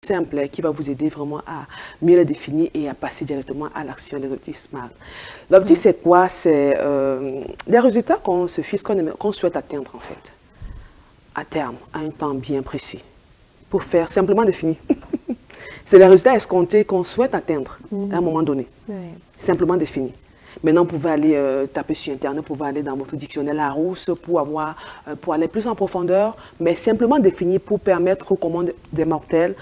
simple qui va vous aider vraiment à mieux le définir et à passer directement à l'action des objectifs SMART. L'objectif, c'est quoi? C'est les résultats qu'on se fixe, qu'on souhaite atteindre en fait, à terme, à un temps bien précis, pour faire simplement définir. C'est les résultats escomptés qu'on souhaite atteindre à un moment donné, simplement définis. Maintenant, vous pouvez aller taper sur Internet, vous pouvez aller dans votre dictionnaire Larousse pour aller plus en profondeur, mais simplement définir pour permettre aux commandes des mortels,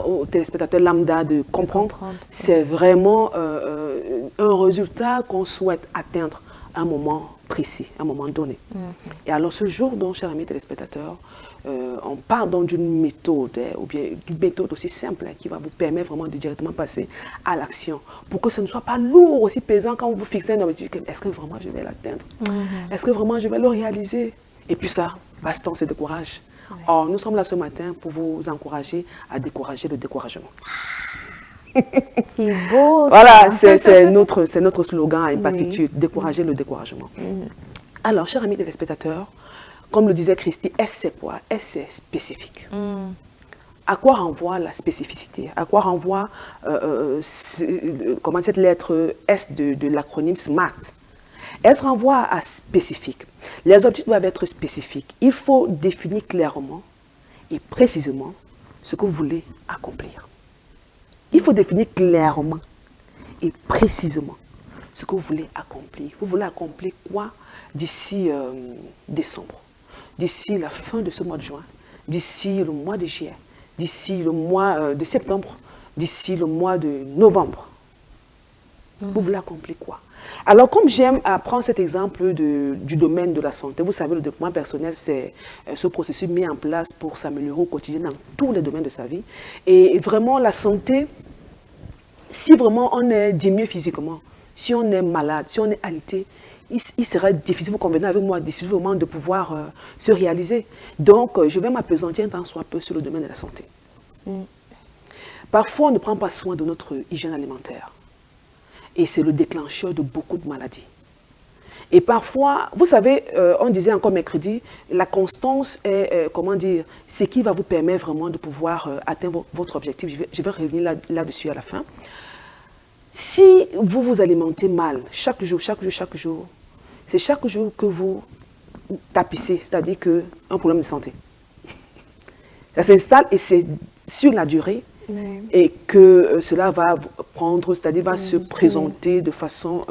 aux téléspectateurs lambda de comprendre. C'est vraiment un résultat qu'on souhaite atteindre à un moment précis, à un moment donné. Et alors, ce jour, donc, chers amis téléspectateurs, on part donc d'une méthode, ou bien d'une méthode aussi simple qui va vous permettre vraiment de directement passer à l'action pour que ce ne soit pas lourd, aussi pesant quand vous fixez un objectif. Est-ce que vraiment je vais l'atteindre? Est-ce que vraiment je vais le réaliser? Et puis ça, basta, on se décourage. Or, nous sommes là ce matin pour vous encourager à décourager le découragement. C'est beau. Voilà, c'est notre slogan à Impactitude, décourager le découragement. Alors, chers amis téléspectateurs, comme le disait Christy, est-ce c'est quoi? Est-ce c'est spécifique? À quoi renvoie la spécificité? À quoi renvoie comment cette lettre S de l'acronyme SMART? Elle se renvoie à spécifique. Les objectifs doivent être spécifiques. Il faut définir clairement et précisément ce que vous voulez accomplir. Il faut définir clairement et précisément ce que vous voulez accomplir. Vous voulez accomplir quoi d'ici décembre? D'ici la fin de ce mois de juin, d'ici le mois de juillet, d'ici le mois de septembre, d'ici le mois de novembre. Vous voulez accomplir quoi? Alors, comme j'aime prendre cet exemple du domaine de la santé, vous savez, le développement personnel, c'est ce processus mis en place pour s'améliorer au quotidien dans tous les domaines de sa vie. Et vraiment, la santé, si vraiment on est diminué physiquement, si on est malade, si on est alité, il serait difficile, vous convenez avec moi, difficile vraiment de pouvoir se réaliser. Donc, je vais m'appesantir un tant soit peu sur le domaine de la santé. Parfois, on ne prend pas soin de notre hygiène alimentaire. Et c'est le déclencheur de beaucoup de maladies. Et parfois, vous savez, on disait encore mercredi, la constance est, comment dire, ce qui va vous permettre vraiment de pouvoir atteindre votre objectif. Je vais revenir là-dessus à la fin. Si vous vous alimentez mal, chaque jour, c'est chaque jour que vous tapissez, c'est-à-dire qu'un problème de santé. Ça s'installe et c'est sur la durée et que cela va prendre, c'est-à-dire va se présenter de façon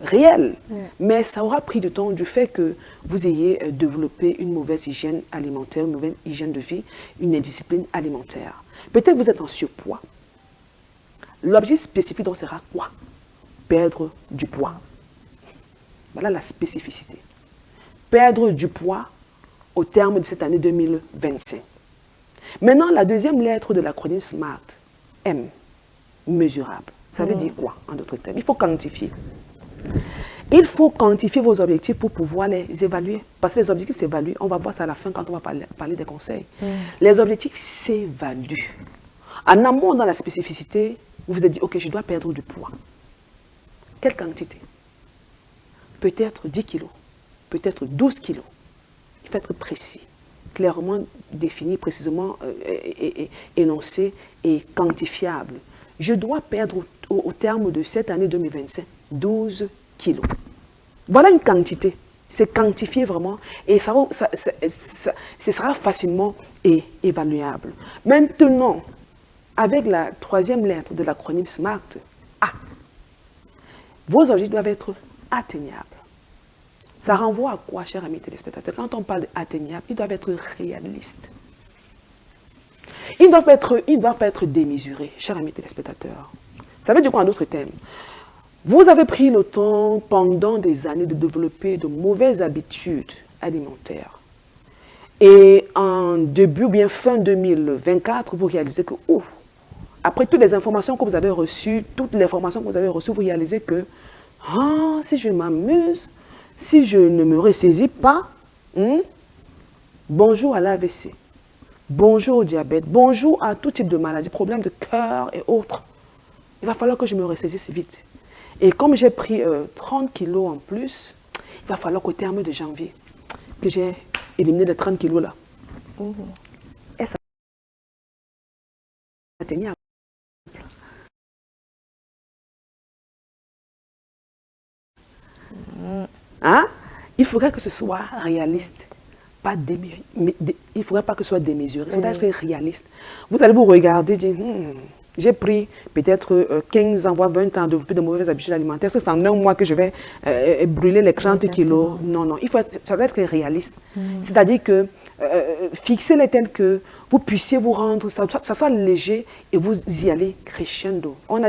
réelle. Mais ça aura pris du temps du fait que vous ayez développé une mauvaise hygiène alimentaire, une mauvaise hygiène de vie, une indiscipline alimentaire. Peut-être vous êtes en surpoids. L'objectif spécifique donc sera quoi? Perdre du poids. Voilà la spécificité. Perdre du poids au terme de cette année 2025. Maintenant, la deuxième lettre de l'acronyme SMART, M, mesurable. Ça veut dire quoi en d'autres termes? Il faut quantifier. Il faut quantifier vos objectifs pour pouvoir les évaluer. Parce que les objectifs s'évaluent. On va voir ça à la fin quand on va parler des conseils. Les objectifs s'évaluent. En amont, dans la spécificité, vous vous êtes dit, ok, je dois perdre du poids. Quelle quantité? Peut-être 10 kilos, peut-être 12 kilos. Il faut être précis, clairement défini, précisément énoncé et quantifiable. Je dois perdre au terme de cette année 2025 12 kilos. Voilà une quantité. C'est quantifié vraiment et ce sera facilement évaluable. Maintenant, avec la troisième lettre de l'acronyme SMART, A, vos objectifs doivent être atteignables. Ça renvoie à quoi, chers amis téléspectateurs? Quand on parle d'atteignable, ils doivent être réalistes. Ils ne doivent pas être démesurés, chers amis téléspectateurs. Ça veut dire quoi en d'autres termes? Vous avez pris le temps pendant des années de développer de mauvaises habitudes alimentaires. Et en début ou bien fin 2024, vous réalisez que, après toutes les informations que vous avez reçues, vous réalisez que, si je m'amuse, si je ne me ressaisis pas, bonjour à l'AVC, bonjour au diabète, bonjour à tout type de maladie, problèmes de cœur et autres. Il va falloir que je me ressaisisse vite. Et comme j'ai pris 30 kilos en plus, il va falloir qu'au terme de janvier, que j'ai éliminé les 30 kilos là. atteignable. Hein? Il faudrait que ce soit réaliste. Pas il ne faudrait pas que ce soit démesuré. Il faudrait être réaliste. Vous allez vous regarder, dire, j'ai pris peut-être 15 ans, voire 20 ans de mauvaises habitudes alimentaires. C'est en un mois que je vais brûler les 30 kilos. Non, non, ça doit être réaliste. C'est-à-dire que fixez-les tels que vous puissiez vous rendre, ça soit léger et vous y allez crescendo. On a